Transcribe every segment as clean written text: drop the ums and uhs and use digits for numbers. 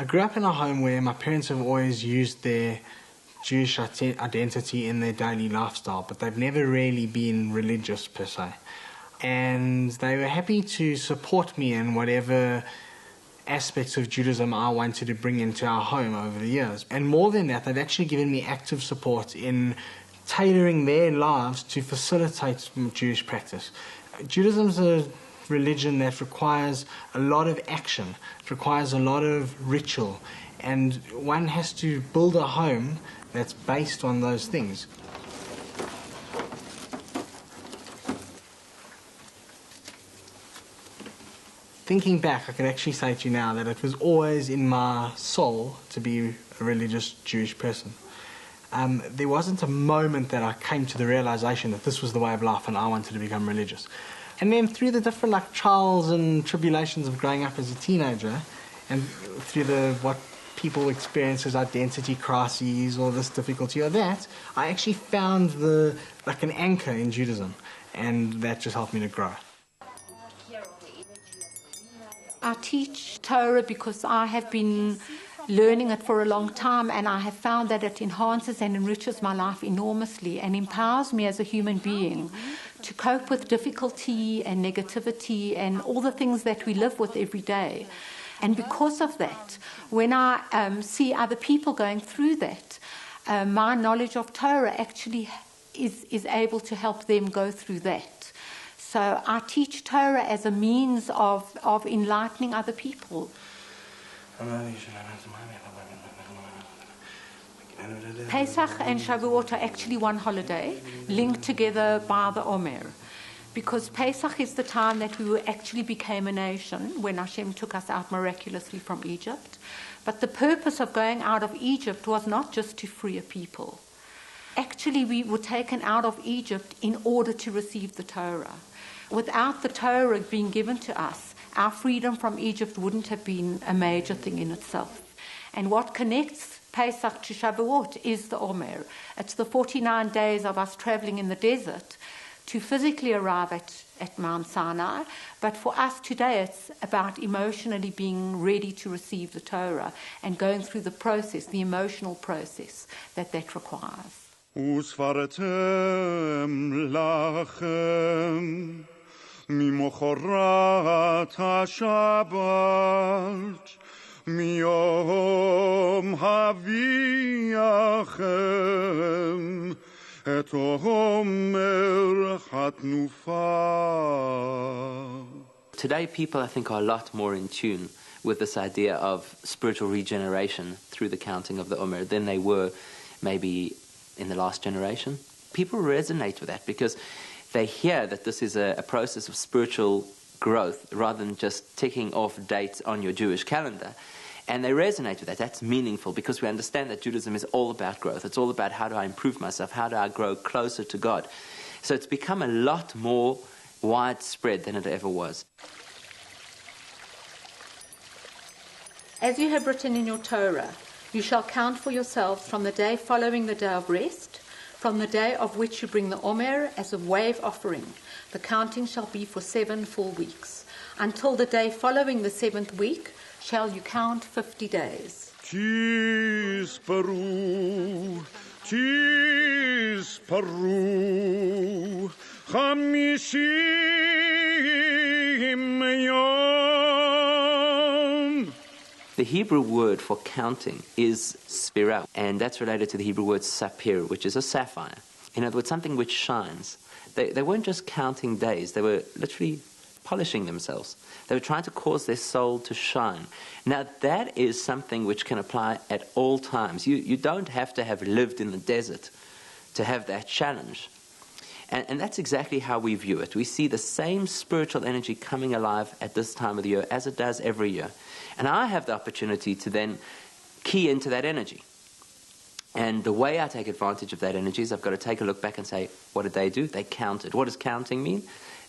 grew up in a home where my parents have always used their Jewish identity in their daily lifestyle, but they've never really been religious per se. And they were happy to support me in whatever aspects of Judaism I wanted to bring into our home over the years. And more than that, they've actually given me active support in tailoring their lives to facilitate Jewish practice. Judaism is a religion that requires a lot of action. It requires a lot of ritual. And one has to build a home that's based on those things. Thinking back, I can actually say to you now that it was always in my soul to be a religious Jewish person. There wasn't a moment that I came to the realization that this was the way of life and I wanted to become religious. And then through the different trials and tribulations of growing up as a teenager, and through what people experience as identity crises or this difficulty or that, I actually found an anchor in Judaism, and that just helped me to grow. I teach Torah because I have been learning it for a long time, and I have found that it enhances and enriches my life enormously and empowers me as a human being to cope with difficulty and negativity and all the things that we live with every day. And because of that, when I see other people going through that, my knowledge of Torah actually is able to help them go through that. So I teach Torah as a means of enlightening other people. Pesach and Shavuoth are actually one holiday, linked together by the Omer. Because Pesach is the time that we actually became a nation, when Hashem took us out miraculously from Egypt. But the purpose of going out of Egypt was not just to free a people. Actually, we were taken out of Egypt in order to receive the Torah. Without the Torah being given to us, our freedom from Egypt wouldn't have been a major thing in itself. And what connects Pesach to Shavuot is the Omer. It's the 49 days of us traveling in the desert to physically arrive at Mount Sinai, but for us today it's about emotionally being ready to receive the Torah and going through the process, the emotional process that requires. וספרתם לכם ממחרת השבת מיום אביכם את עומר התנופה. Today people, I think, are a lot more in tune with this idea of spiritual regeneration through the counting of the Omer than they were maybe in the last generation. People resonate with that because they hear that this is a process of spiritual growth rather than just ticking off dates on your Jewish calendar. And they resonate with that. That's meaningful because we understand that Judaism is all about growth. It's all about how do I improve myself, how do I grow closer to God. So it's become a lot more widespread than it ever was. As you have written in your Torah, you shall count for yourselves from the day following the day of rest, from the day of which you bring the Omer as a wave offering. The counting shall be for 7 full weeks. Until the day following the 7th week shall you count 50 days. תספרו, תספרו, 50 יום. The Hebrew word for counting is spira, and that's related to the Hebrew word sapir, which is a sapphire. In other words, something which shines. They weren't just counting days, they were literally polishing themselves. They were trying to cause their soul to shine. Now that is something which can apply at all times. You don't have to have lived in the desert to have that challenge. And that's exactly how we view it. We see the same spiritual energy coming alive at this time of the year as it does every year. And I have the opportunity to then key into that energy. And the way I take advantage of that energy is I've got to take a look back and say, what did they do? They counted. What does counting mean?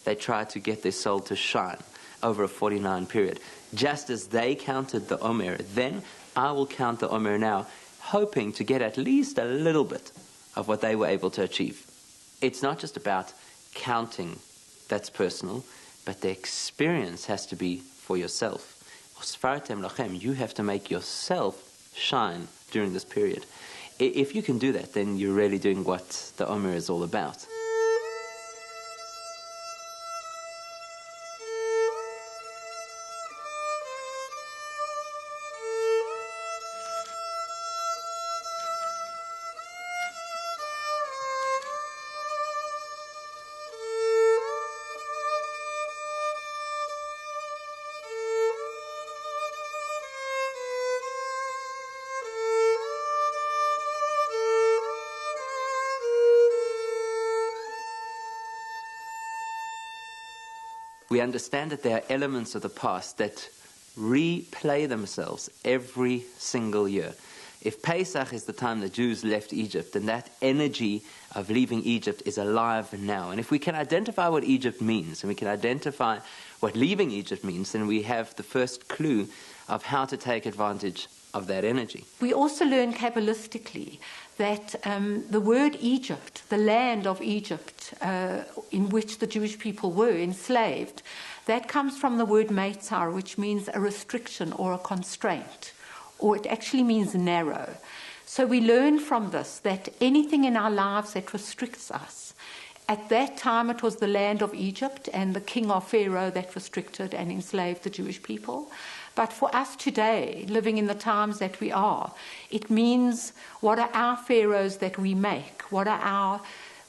They tried to get their soul to shine over a 49 period. Just as they counted the Omer, then I will count the Omer now, hoping to get at least a little bit of what they were able to achieve. It's not just about counting that's personal, but the experience has to be for yourself. Sfartem lachem, you have to make yourself shine during this period. If you can do that, then you're really doing what the Omer is all about. We understand that there are elements of the past that replay themselves every single year. If Pesach is the time the Jews left Egypt, then that energy of leaving Egypt is alive now. And if we can identify what Egypt means, and we can identify what leaving Egypt means, then we have the first clue of how to take advantage of that energy. We also learn Kabbalistically that the word Egypt, the land of Egypt, in which the Jewish people were enslaved, that comes from the word meitzar, which means a restriction or a constraint, or it actually means narrow. So we learn from this that anything in our lives that restricts us, at that time it was the land of Egypt and the king of Pharaoh that restricted and enslaved the Jewish people. But for us today, living in the times that we are, it means what are our pharaohs that we make? What are our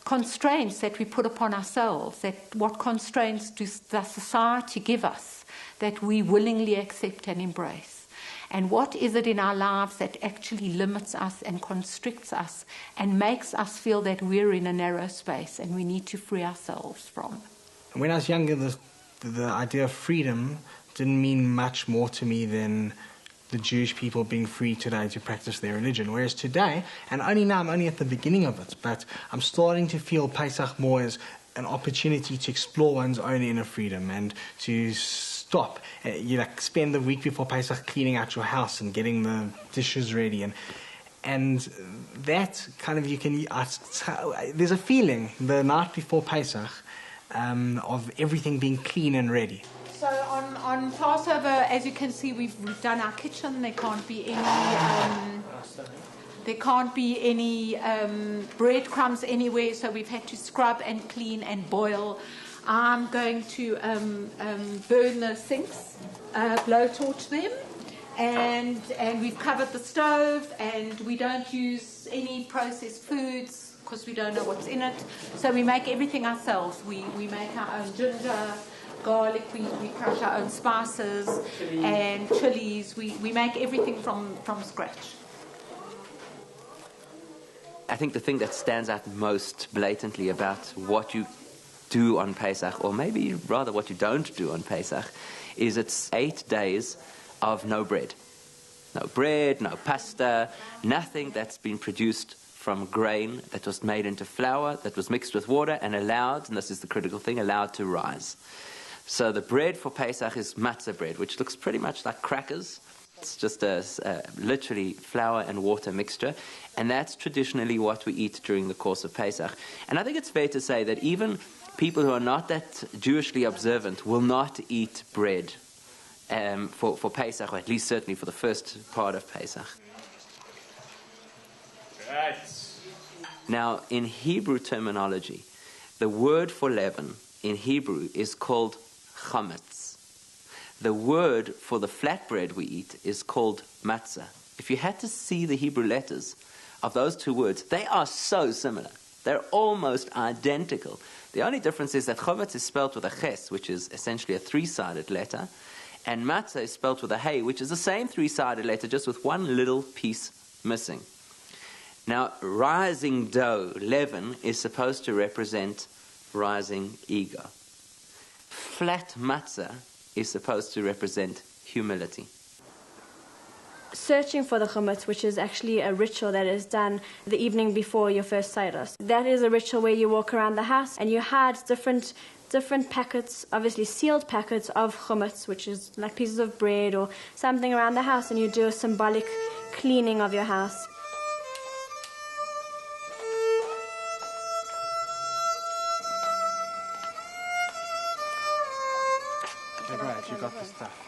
constraints that we put upon ourselves? What constraints does society give us that we willingly accept and embrace? And what is it in our lives that actually limits us and constricts us and makes us feel that we're in a narrow space and we need to free ourselves from? When I was younger, the idea of freedom didn't mean much more to me than the Jewish people being free today to practice their religion. Whereas today, and only now, I'm only at the beginning of it, but I'm starting to feel Pesach more as an opportunity to explore one's own inner freedom and to stop. You spend the week before Pesach cleaning out your house and getting the dishes ready, and that kind of there's a feeling the night before Pesach of everything being clean and ready. So on Passover, as you can see, we've done our kitchen. There can't be any breadcrumbs anywhere. So we've had to scrub and clean and boil. I'm going to burn the sinks, blowtorch them, and we've covered the stove. And we don't use any processed foods because we don't know what's in it. So we make everything ourselves. We make our own ginger, garlic, we crush our own spices and chilies. We make everything from scratch. I think the thing that stands out most blatantly about what you do on Pesach, or maybe rather what you don't do on Pesach, is it's 8 days of no bread. No bread, no pasta, nothing that's been produced from grain that was made into flour, that was mixed with water and allowed, and this is the critical thing, allowed to rise. So the bread for Pesach is matzah bread, which looks pretty much like crackers. It's just a literally flour and water mixture. And that's traditionally what we eat during the course of Pesach. And I think it's fair to say that even people who are not that Jewishly observant will not eat bread for Pesach, or at least certainly for the first part of Pesach. Right. Now, in Hebrew terminology, the word for leaven in Hebrew is called chametz. The word for the flatbread we eat is called matzah. If you had to see the Hebrew letters of those two words, they are so similar. They're almost identical. The only difference is that chametz is spelled with a ches, which is essentially a three-sided letter, and matzah is spelled with a hey, which is the same three-sided letter, just with one little piece missing. Now, rising dough, leaven, is supposed to represent rising ego. Flat matzah is supposed to represent humility. Searching for the chametz, which is actually a ritual that is done the evening before your first Seder. That is a ritual where you walk around the house and you hide different packets, obviously sealed packets of chametz, which is like pieces of bread or something around the house, and you do a symbolic cleaning of your house. Okay, great, you got the stuff.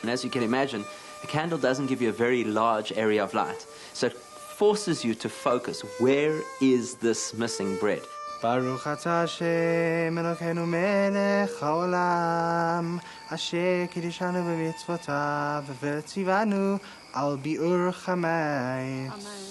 And as you can imagine, a candle doesn't give you a very large area of light. So it forces you to focus. Where is this missing bread? Baruch atah Hashem Elokeinu melech haolam asher kiddishanu b'mitzvotav v'tzivanu al bi'ur chamayis. Amen.